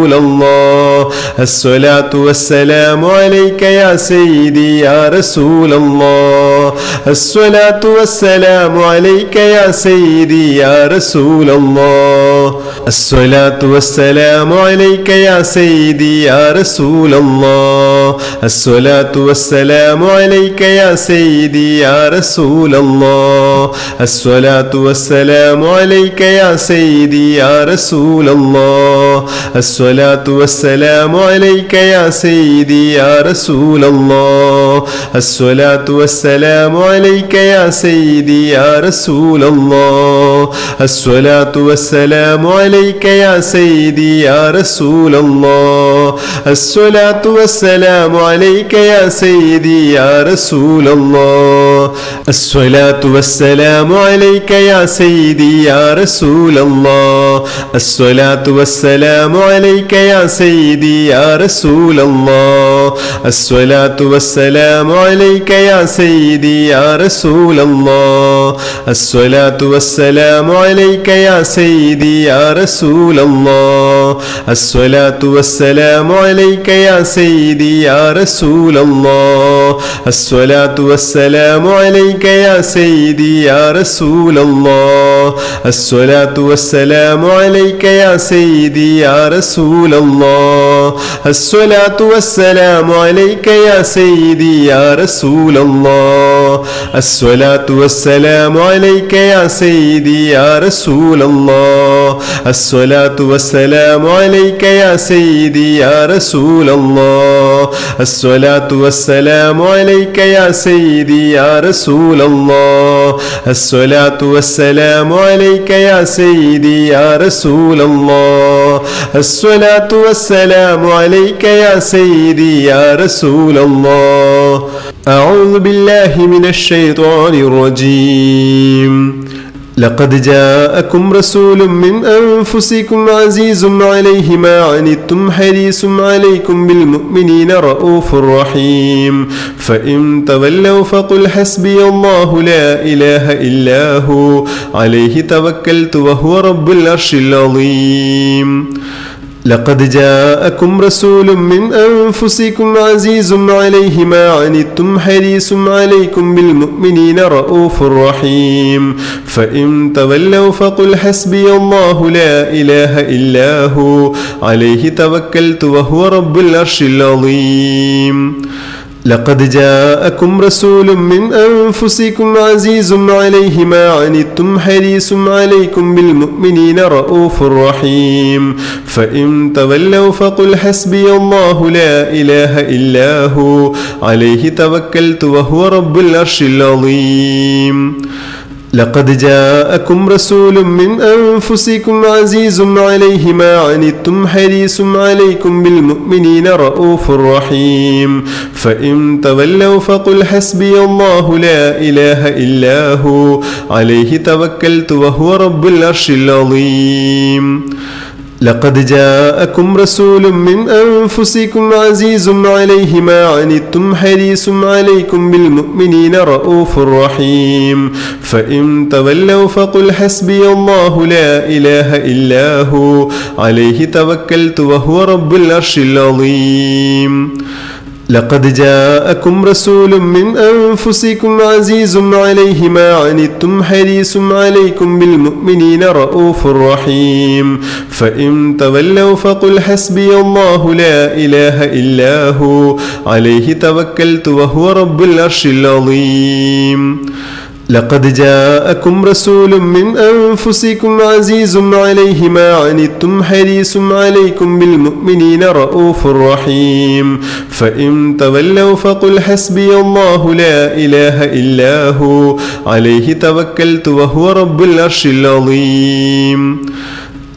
رسول الله الصلاة والسلام عليك يا سيدي يا رسول الله الصلاة والسلام عليك يا سيدي يا رسول الله الصلاة والسلام عليك يا سيدي يا رسول الله الصلاة والسلام عليك يا سيدي يا رسول الله الصلاة والسلام عليك يا سيدي يا رسول الله الصلاة والسلام عليك يا سيدي يا رسول الله الصلاة والسلام عليك يا سيدي يا رسول الله الصلاة والسلام عليك يا سيدي يا رسول الله الصلاة والسلام عليك يا سيدي يا رسول الله الصلاة والسلام عليك يا سيدي يا رسول الله الصلاة والسلام عليك يا سيدي يا رسول الله الصلاة والسلام عليك يا سيدي يا رسول الله الصلاة والسلام عليك يا سيدي يا رسول الله الصلاة والسلام عليك يا سيدي يا رسول الله الصلاة والسلام عليك يا سيدي يا رسول الله الصلاة والسلام عليك يا سيدي يا رسول الله الصلاة والسلام عليك يا سيدي يا رسول الله الصلاة والسلام عليك يا سيدي يا رسول الله الصلاة والسلام عليك يا سيدي يا رسول الله الصلاة والسلام عليك يا سيدي يا رسول الله الصلاة والسلام عليك يا سيدي يا رسول الله الصلاة والسلام عليك يا سيدي يا رسول الله أعوذ بالله من الشيطان الرجيم لقد جاءكم رسول من أنفسكم عزيز عليه ما عنتم حريص عليكم بالمؤمنين رؤوف رحيم فإن تولوا فقل حسبي الله لا إله إلا هو عليه توكلت وهو رب العرش العظيم لقد جاءكم رسول من أنفسكم عزيز عليه ما عنتم حريص عليكم بالمؤمنين رؤوف رحيم فإن تولوا فقل حسبي الله لا إله إلا هو عليه توكلت وهو رب العرش العظيم لقد جاءكم رسول من أنفسكم عزيز عليه ما عنتم حريص عليكم بالمؤمنين رؤوف رحيم فإن تولوا فقل حسبي الله لا إله إلا هو عليه توكلت وهو رب العرش العظيم لقد جاءكم رسول من أنفسكم عزيز عليه ما عنتم حريص عليكم بالمؤمنين رؤوف رحيم فإن تولوا فقل حسبي الله لا إله إلا هو عليه توكلت وهو رب العرش العظيم لقد جاءكم رسول من أنفسكم عزيز عليه ما عنتم حريص عليكم بالمؤمنين رؤوف رحيم فإن تولوا فقل حسبي الله لا إله إلا هو عليه توكلت وهو رب العرش العظيم لقد جاءكم رسول من أنفسكم عزيز عليه ما عنتم حريص عليكم بالمؤمنين رؤوف رحيم فإن تولوا فقل حسبي الله لا إله إلا هو عليه توكلت وهو رب العرش العظيم لقد جاءكم رسول من أنفسكم عزيز عليه ما عنتم حريص عليكم بالمؤمنين رؤوف رحيم فإن تولوا فقل حسبي الله لا إله إلا هو عليه توكلت وهو رب العرش العظيم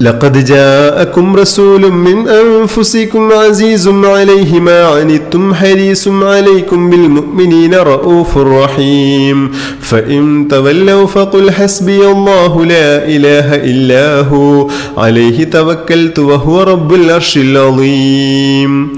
لقد جاءكم رسول من أنفسكم عزيز عليه ما عنتم حريص عليكم بالمؤمنين رؤوف رحيم فإن تولوا فقل حسبي الله لا إله إلا هو عليه توكلت وهو رب العرش العظيم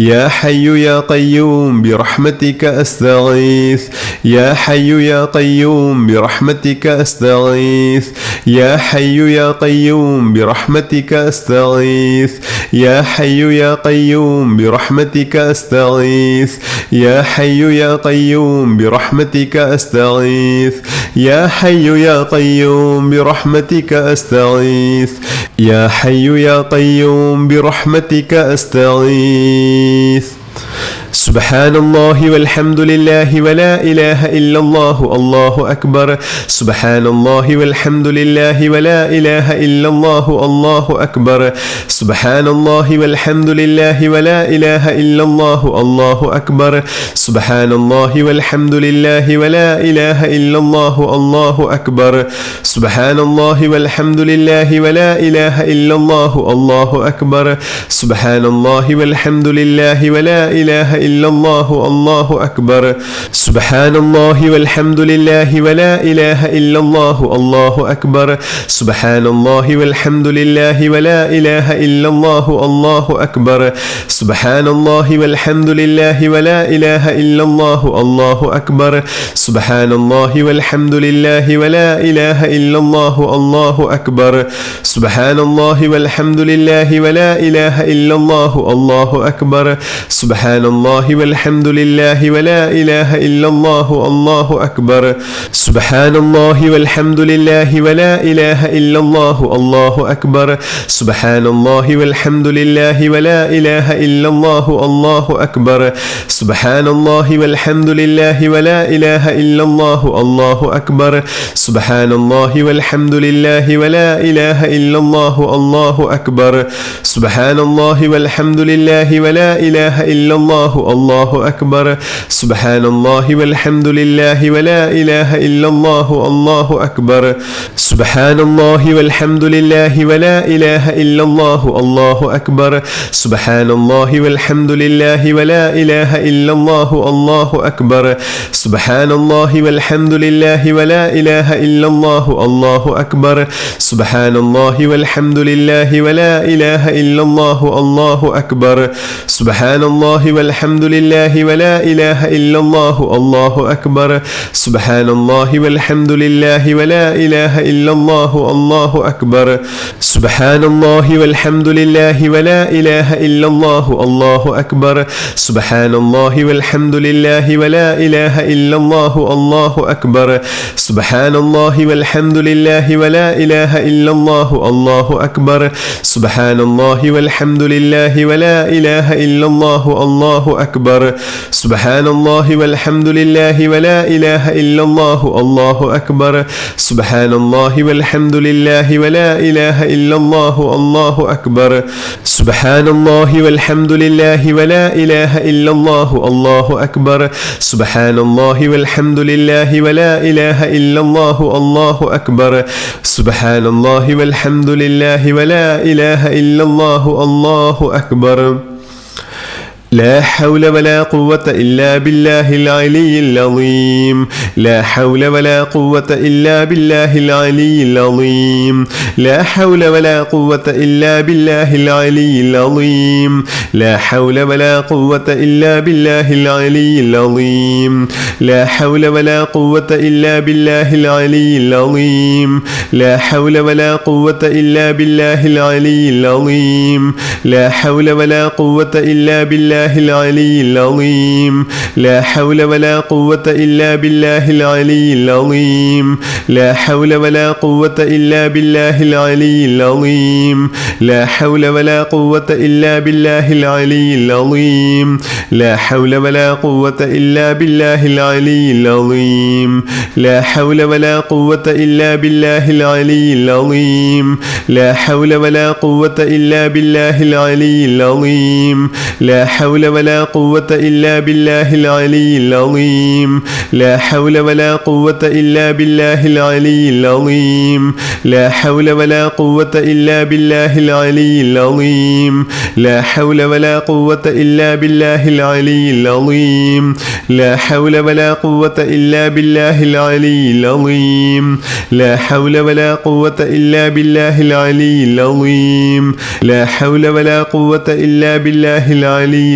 يا حي يا قيوم برحمتك أستغيث يا حي يا قيوم برحمتك أستغيث يا حي يا قيوم برحمتك أستغيث يا حي يا قيوم برحمتك أستغيث يا حي يا قيوم برحمتك أستغيث يا حي يا قيوم برحمتك أستغيث يا حي يا قيوم برحمتك أستغيث. سبحان الله والحمد لله ولا إله إلا الله الله أكبر سبحان الله والحمد لله ولا إله إلا الله الله أكبر سبحان الله والحمد لله ولا إله إلا الله الله أكبر سبحان الله والحمد لله ولا إله إلا الله الله أكبر سبحان الله والحمد لله ولا إله إلا الله الله أكبر سبحان الله والحمد لله ولا إله إلا الله الله أكبر سبحان الله والحمد لله ولا إله إلا الله الله أكبر سبحان الله والحمد لله ولا إله إلا الله الله أكبر سبحان الله والحمد لله ولا إله إلا الله الله أكبر سبحان الله والحمد لله ولا إله إلا الله الله أكبر سبحان الله والحمد لله ولا إله إلا الله الله أكبر سبحان الله والحمد لله ولا إله إلا الله الله أكبر سبحان الله والحمد لله ولا إله إلا الله الله أكبر سبحان الله والحمد لله ولا إله إلا الله الله أكبر سبحان الله والحمد لله ولا إله إلا الله الله أكبر سبحان الله والحمد لله ولا إله إلا الله الله أكبر سبحان الله والحمد لله ولا إله إلا الله الله أكبر سبحان الله والحمد لله ولا إله إلا الله الله أكبر سبحان الله والحمد لله ولا إله إلا الله الله أكبر سبحان الله والحمد لله ولا إله إلا الله الله أكبر سبحان الله والحمد لله ولا إله إلا الله الله أكبر سبحان الله والحمد لله ولا إله إلا الله الله أكبر سبحان الله والحمد لله ولا إله إلا الله الله أكبر سبحان الله والحمد لله ولا إله إلا الله الله أكبر سبحان الله والحمد لله ولا إله إلا الله الله أكبر سبحان الله والحمد لله ولا إله إلا الله الله أكبر سبحان الله والحمد لله ولا إله إلا الله الله أكبر سبحان الله والحمد لله ولا إله إلا الله الله أكبر سبحان الله والحمد لله ولا إله إلا الله الله أكبر سبحان الله والحمد لله ولا إله إلا الله الله أكبر سبحان الله والحمد لله ولا إله إلا الله الله أكبر سبحان الله والحمد لله ولا إله إلا الله الله أكبر سبحان الله والحمد لله ولا إله إلا الله الله أكبر لا حول ولا قوة إلا بالله العلي العظيم لا حول ولا قوة إلا بالله العلي العظيم لا حول ولا قوة إلا بالله العلي العظيم لا حول ولا قوة إلا بالله العلي العظيم لا حول ولا قوة إلا بالله العلي العظيم لا حول ولا قوة إلا بالله العلي العظيم لا حول ولا قوة إلا بالله العلي العظيم لا حول ولا قوة إلا بالله العلي العظيم لا حول ولا قوة إلا بالله العلي العظيم لا حول ولا قوة إلا بالله العلي العظيم لا حول ولا قوة إلا بالله العلي العظيم لا حول ولا قوة إلا بالله العلي العظيم لا حول ولا قوة إلا بالله العلي العظيم لا حول ولا قوة إلا بالله العلي العظيم لا حول ولا قوة إلا بالله العلي العظيم لا حول ولا قوة إلا بالله العلي العظيم لا حول ولا قوة إلا بالله العلي العظيم لا حول ولا قوة إلا بالله العلي العظيم لا حول ولا قوة إلا بالله العلي العظيم لا حول ولا قوة إلا بالله العلي